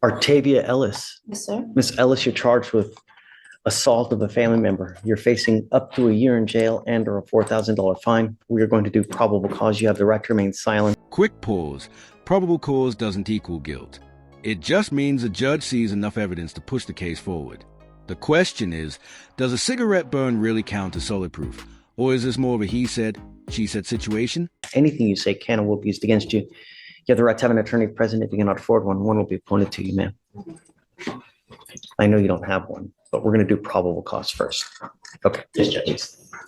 Artavia Ellis. Yes, sir. Miss Ellis, you're charged with assault of a family member. You're facing up to a year in jail and or a $4,000 fine. We are going to do probable cause. You have the right to remain silent. Quick pause. Probable cause doesn't equal guilt. It just means a judge sees enough evidence to push the case forward. The question is, does a cigarette burn really count as solid proof? Or is this more of a he said, she said situation? Anything you say can and will be used against you. You have the right to have an attorney present. If you cannot afford one, one will be appointed to you, ma'am. I know you don't have one, but we're going to do probable cause first. Okay. Yes, Judge.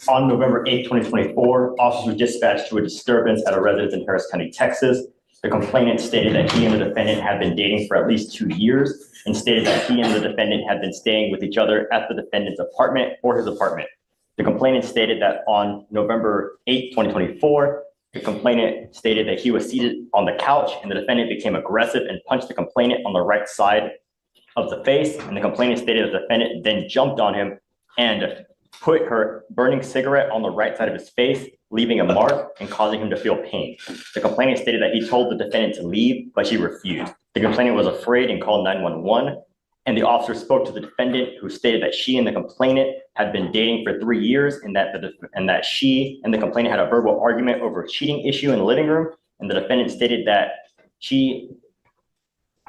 On November 8, 2024, officers were dispatched to a disturbance at a residence in Harris County, Texas. The complainant stated that he and the defendant had been dating for at least 2 years and stated that he and the defendant had been staying with each other at the defendant's apartment or his apartment. The complainant stated that on November 8, 2024, the complainant stated that he was seated on the couch and the defendant became aggressive and punched the complainant on the right side of the face. And the complainant stated the defendant then jumped on him and put her burning cigarette on the right side of his face, leaving a mark and causing him to feel pain. The complainant stated that he told the defendant to leave, but she refused. The complainant was afraid and called 911. And the officer spoke to the defendant, who stated that she and the complainant had been dating for 3 years and that she and the complainant had a verbal argument over a cheating issue in the living room. And the defendant stated that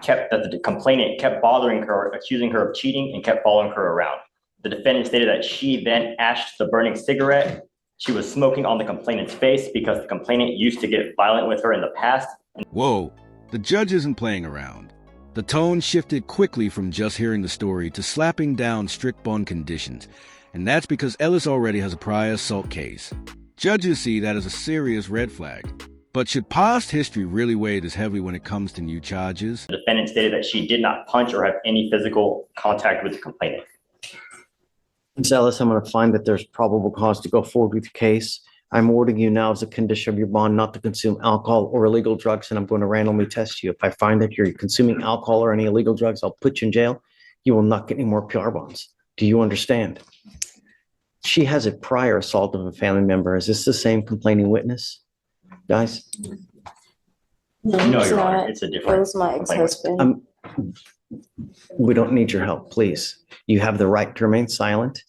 the complainant kept bothering her, accusing her of cheating, and kept following her around. The defendant stated that she then ashed the burning cigarette she was smoking on the complainant's face because the complainant used to get violent with her in the past. Whoa, the judge isn't playing around. The tone shifted quickly from just hearing the story to slapping down strict bond conditions, and that's because Ellis already has a prior assault case. Judges see that as a serious red flag. But should past history really weigh as heavily when it comes to new charges? The defendant stated that she did not punch or have any physical contact with the complainant. Ms. Ellis, I'm going to find that there's probable cause to go forward with the case. I'm ordering you now as a condition of your bond not to consume alcohol or illegal drugs, and I'm going to randomly test you. If I find that you're consuming alcohol or any illegal drugs, I'll put you in jail. You will not get any more PR bonds. Do you understand? She has a prior assault of a family member. Is this the same complaining witness, guys? No, Your Honor, it's a different. It was my ex-husband. We don't need your help, please. You have the right to remain silent.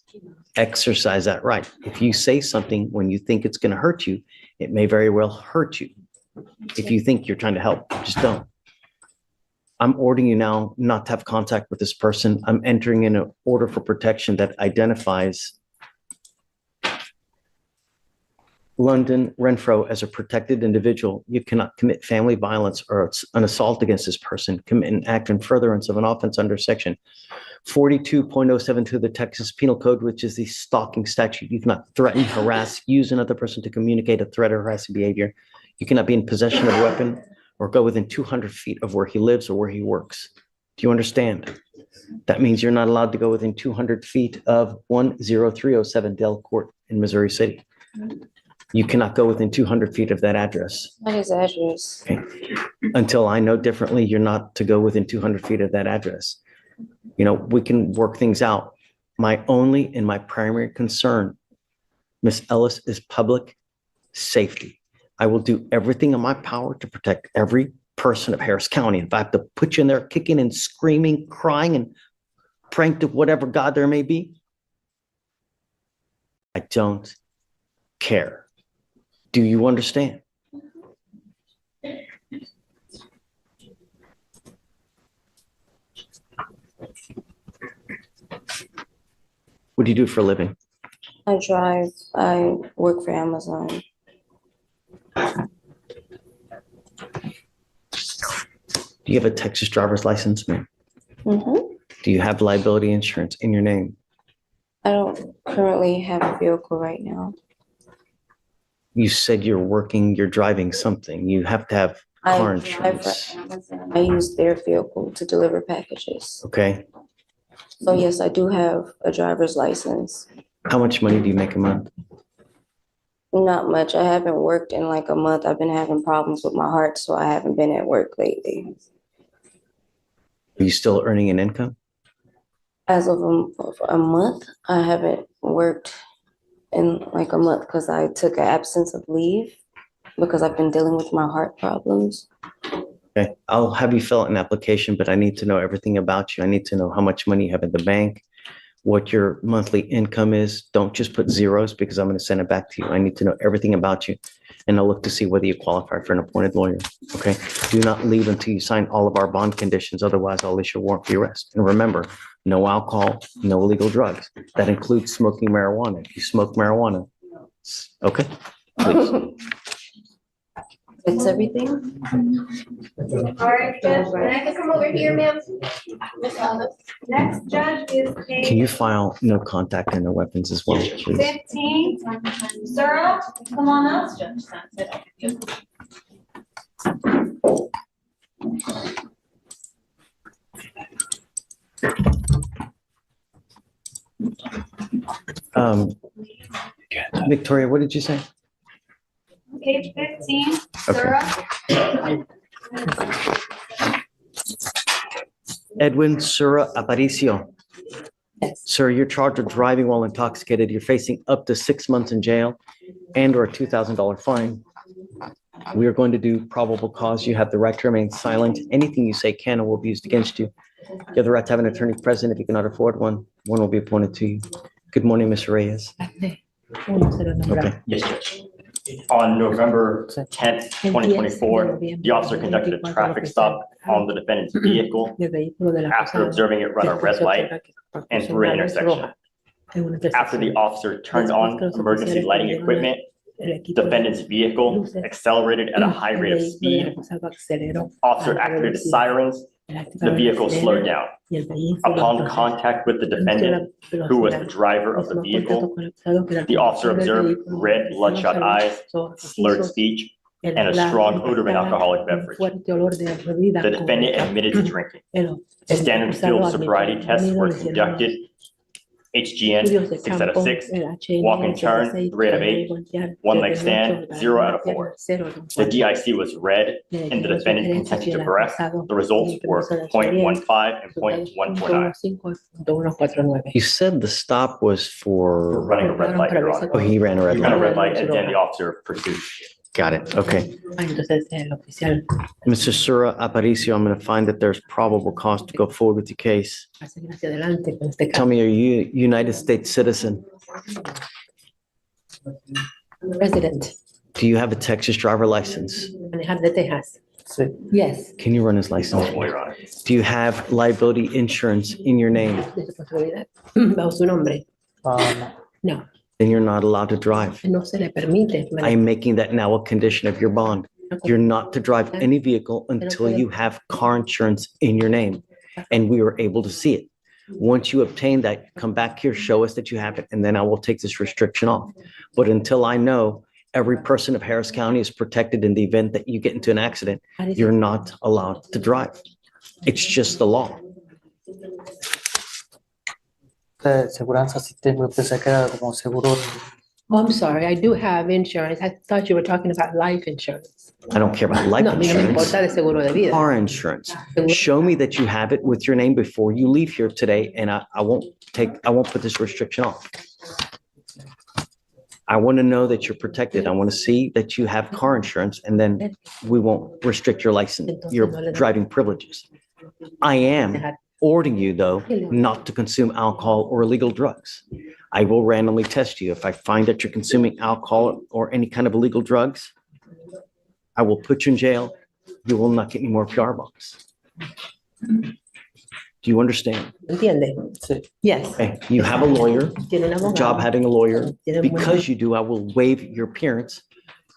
Exercise that right. If you say something when you think it's going to hurt you, it may very well hurt you. If you think you're trying to help, just don't. I'm ordering you now not to have contact with this person. I'm entering in an order for protection that identifies London Renfro as a protected individual. You cannot commit family violence or an assault against this person, commit an act in furtherance of an offense under section 42.072 of the Texas Penal Code, which is the stalking statute. You cannot threaten, harass, use another person to communicate a threat or harassing behavior. You cannot be in possession of a weapon or go within 200 feet of where he lives or where he works. Do you understand? That means you're not allowed to go within 200 feet of 10307 Dell Court in Missouri City. You cannot go within 200 feet of that address. What is the address? Okay. Until I know differently, you're not to go within 200 feet of that address. You know, we can work things out. My only and my primary concern, Miss Ellis, is public safety. I will do everything in my power to protect every person of Harris County. If I have to put you in there kicking and screaming, crying, and praying to whatever God there may be, I don't care. Do you understand? What do you do for a living? I drive. I work for Amazon. Do you have a Texas driver's license, ma'am? Mm-hmm. Do you have liability insurance in your name? I don't currently have a vehicle right now. You said you're driving something. You have to have car insurance. I use their vehicle to deliver packages. Okay. So yes, I do have a driver's license. How much money do you make a month? Not much. I haven't worked in like a month. I've been having problems with my heart, so I haven't been at work lately. Are you still earning an income? As of a month, I haven't worked in like a month because I took an absence of leave because I've been dealing with my heart problems. Okay, I'll have you fill out an application, but I need to know everything about you. I need to know how much money you have in the bank, what your monthly income is. Don't just put zeros because I'm going to send it back to you. I need to know everything about you. And I'll look to see whether you qualify for an appointed lawyer. Okay, do not leave until you sign all of our bond conditions. Otherwise, I'll issue a warrant for your arrest. And remember, no alcohol, no illegal drugs. That includes smoking marijuana. If you smoke marijuana, okay, please. That's everything? All right, Judge, can I just come over here, ma'am? Next judge is Can case you file no contact and no weapons as well, please? 15. Sarah, come on up. Victoria, what did you say? Page 15, Okay. Sarah. Edwin Sura Aparicio. Sir, you're charged with driving while intoxicated. You're facing up to 6 months in jail and/or a $2,000 fine. We are going to do probable cause. You have the right to remain silent. Anything you say can and will be used against you. You have the right to have an attorney present. If you cannot afford one, one will be appointed to you. Good morning, Mr. Reyes. Okay. Yes, Judge. On November 10th, 2024, the officer conducted a traffic stop on the defendant's vehicle after observing it run a red light and through an intersection. After the officer turned on emergency lighting equipment, defendant's vehicle accelerated at a high rate of speed. Officer activated sirens. The vehicle slowed down. Upon contact with the defendant, who was the driver of the vehicle, the officer observed red bloodshot eyes, slurred speech, and a strong odor of an alcoholic beverage. The defendant admitted to drinking. Standard field sobriety tests were conducted. HGN, 6 out of 6. Walk and turn, 3 out of 8. One leg stand, 0 out of 4. The DIC was red and the defendant consented to arrest. The results were 0.15 and 0.149. You said the stop was For for, running a red light, Your Honor. oh, he ran a red He ran a light. red light and then the officer pursued. Got it. Okay. Entonces, el oficial Mr. Sura Aparicio, I'm going to find that there's probable cause to go forward with the case. va a seguir hacia adelante con este Tell caso. me, are you a United States citizen? Resident, Do you have a Texas driver license? manejar de Texas. Yes, Can you run his license? Eligible, Your Honor. Do you have liability insurance in your name? de responsabilidad. Bajo su nombre. No, Then you're not allowed to drive. no se le permite. I am making that now a condition of your bond. You're not to drive any vehicle until you have car insurance in your name. And we were able to see it. Once you obtain that, come back here, show us that you have it, and then I will take this restriction off. But until I know every person of Harris County is protected in the event that you get into an accident, you're not allowed to drive. It's just the law. Seguranza sistema, pensé que era como seguro. Oh, I'm sorry, I do have insurance. I thought you were talking about life insurance. I don't care about life No, a mí no me insurance, importa de seguro de vida. car insurance. Show me that you have it with your name before you leave here today, and I won't put this restriction off. I want to know that you're protected. I want to see that you have car insurance, and then we won't restrict your license, your driving privileges. I am ordering you, though, not to consume alcohol or illegal drugs. I will randomly test you. If I find that you're consuming alcohol or any kind of illegal drugs, I will put you in jail. You will not get any more PR bucks. Do you understand? ¿Entiende? Sí. Yes. Okay, you have a lawyer, Tiene un abogado. job having a lawyer. Tiene un buen- Because you do, I will waive your appearance.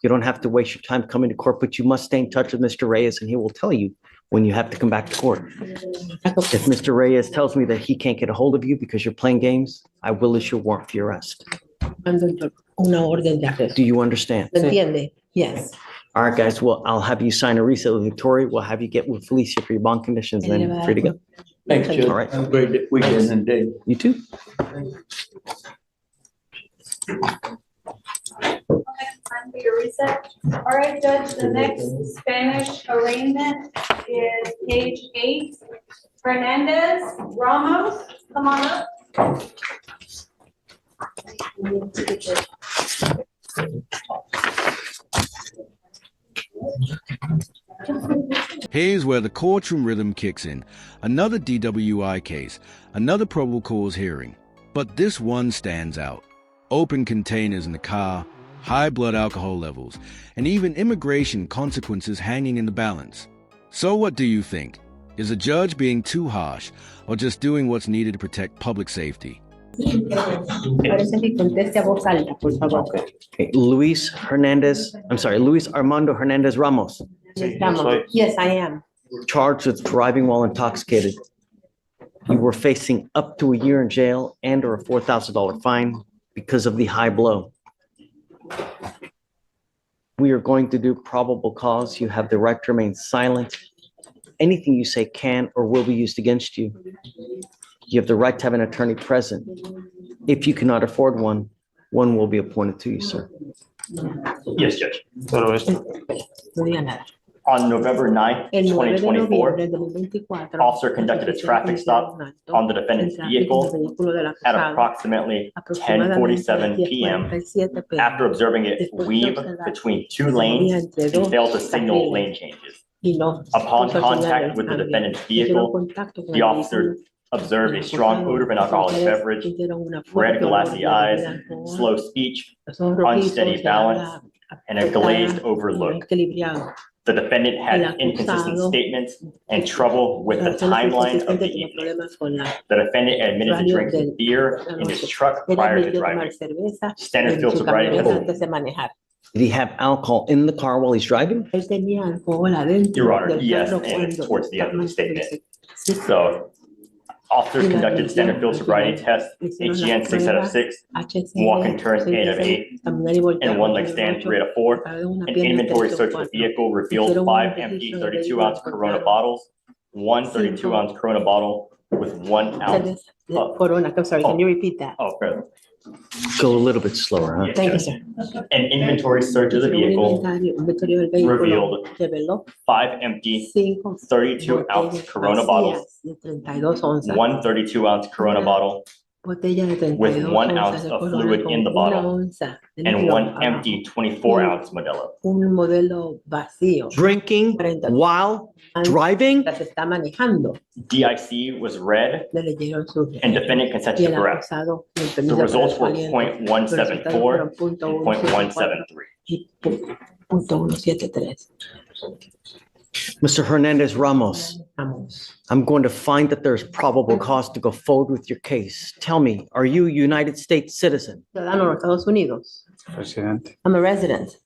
You don't have to waste your time coming to court, but you must stay in touch with Mr. Reyes and he will tell you when you have to come back to court. If Mr. Reyes tells me that he can't get a hold of you because you're playing games, I will issue a warrant for your arrest. Mando una orden de arresto. Do you understand? ¿Me entiende? Yes. All right, guys, well, I'll have you sign a reset with Victoria. We'll have you get with Felicia for your bond conditions and then free to go. Thanks, Judge. All right. Have a great weekend and day. You too. Time for your reset. All right, Judge, the next Spanish arraignment is page 8. Hernandez Ramos, come on up. Here's where the courtroom rhythm kicks in. Another DWI case, another probable cause hearing. But this one stands out. Open containers in the car, high blood alcohol levels, and even immigration consequences hanging in the balance. So what do you think? Is a judge being too harsh or just doing what's needed to protect public safety? Parece que conteste a voz alta, por favor. Okay, Luis Armando Hernandez Ramos, Yes, I am. charged with driving while intoxicated. You were facing up to a year in jail and or a $4,000 fine because of the high blow. We are going to do probable cause. You have the right to remain silent. Anything you say can or will be used against you. You have the right to have an attorney present. If you cannot afford one, one will be appointed to you, sir. Yes, Judge. Solo esto. No diga nada. On November 9th, El 9 de 2024, noviembre de 2024, officer conducted a traffic stop on the defendant's vehicle at approximately 10:47 p.m. after observing it weave between two lanes and fail to signal lane changes. Upon contact with the defendant's vehicle, the officer observed a strong odor of an alcoholic beverage, red glassy eyes, slow speech, unsteady balance, and a glazed over look. The defendant had inconsistent statements and trouble with the timeline of the evening. The defendant admitted to drinking beer in his truck prior to driving. Standard field sobriety test. Did he have alcohol in the car while he's driving? Your Honor, yes, and towards the end of the statement. So officers conducted standard field sobriety test, HGN 6 out of 6, walk and turns 8 out of 8, and one leg stand 3 out of 4. An inventory search of the vehicle revealed 5 empty 32-ounce Corona bottles, one 32-ounce Corona bottle with 1 ounce. Corona, I'm sorry, can you repeat that? Oh, fair. Go a little bit slower, huh? Yes, Thank you, Judge. sir. An inventory search of the vehicle revealed 5 empty 32-ounce Corona bottles, one 32-ounce Corona bottle, with 1 ounce of fluid in the bottle, and one empty 24-ounce Modelo. Drinking while driving? DIC was red, and defendant consented to correct. The results were 0.174 and 0.173. Mr. Hernandez Ramos, I'm going to find that there's probable cause to go forward with your case. Tell me, are you a United States citizen? Ciudadano de Estados Unidos. Presidente. I'm a resident.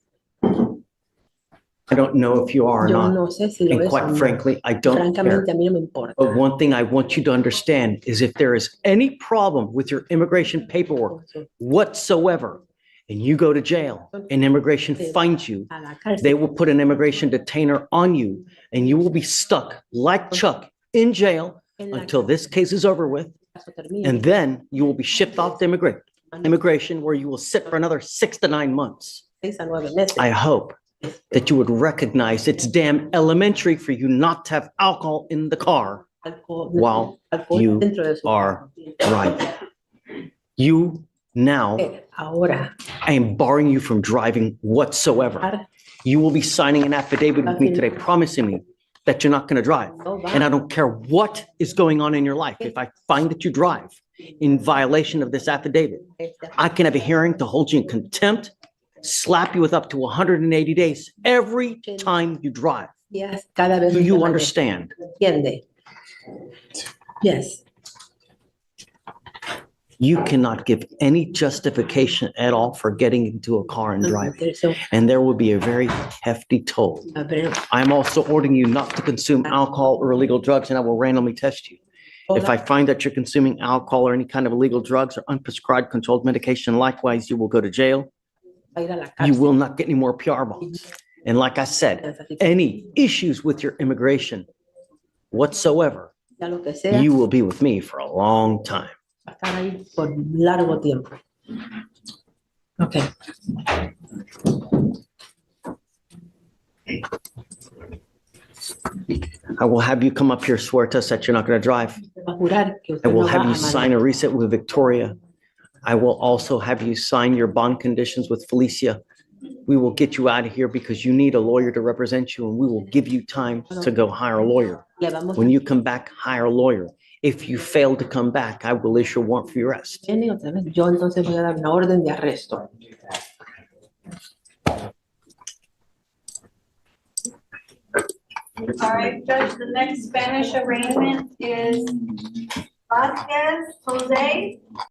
I don't know if you are or Yo not. no sé si lo And es o quite no. frankly, I don't care. Francamente, a mí no me importa. But one thing I want you to understand is if there is any problem with your immigration paperwork whatsoever, and you go to jail and immigration finds you, A la cárcel. they will put an immigration detainer on you and you will be stuck like Chuck in jail until this case is over with. And then you will be shipped off to immigration where you will sit for another 6 to 9 months. 6 a 9 meses. I hope that you would recognize it's damn elementary for you not to have alcohol in the car while you dentro de su are driving. You now, Ahora, I am barring you from driving whatsoever. You will be signing an affidavit with me today promising me that you're not going to drive. And I don't care what is going on in your life. If I find that you drive in violation of this affidavit, I can have a hearing to hold you in contempt, slap you with up to 180 days every time you drive. yes, cada vez Do que you maneja. understand? ¿Entiende? Yes. You cannot give any justification at all for getting into a car and driving, and there will be a very hefty toll. I'm also ordering you not to consume alcohol or illegal drugs, and I will randomly test you. If I find that you're consuming alcohol or any kind of illegal drugs or unprescribed controlled medication, likewise, you will go to jail. You will not get any more PR bonds. And like I said, any issues with your immigration whatsoever, you will be with me for a long time. Estar ahí por largo tiempo. Okay. I will have you come up here, swear to us that you're not going to drive. Va a jurar que I usted will no have va you a sign manejar. a reset with Victoria. I will also have you sign your bond conditions with Felicia. We will get you out of here because you need a lawyer to represent you, and we will give you time to go hire a lawyer. Le vamos When you come back, hire a lawyer. If you fail to come back, I will issue a warrant for your arrest. viene otra vez. Yo entonces voy a dar una orden de arresto. All right, Judge, the next Spanish arraignment is Vasquez Jose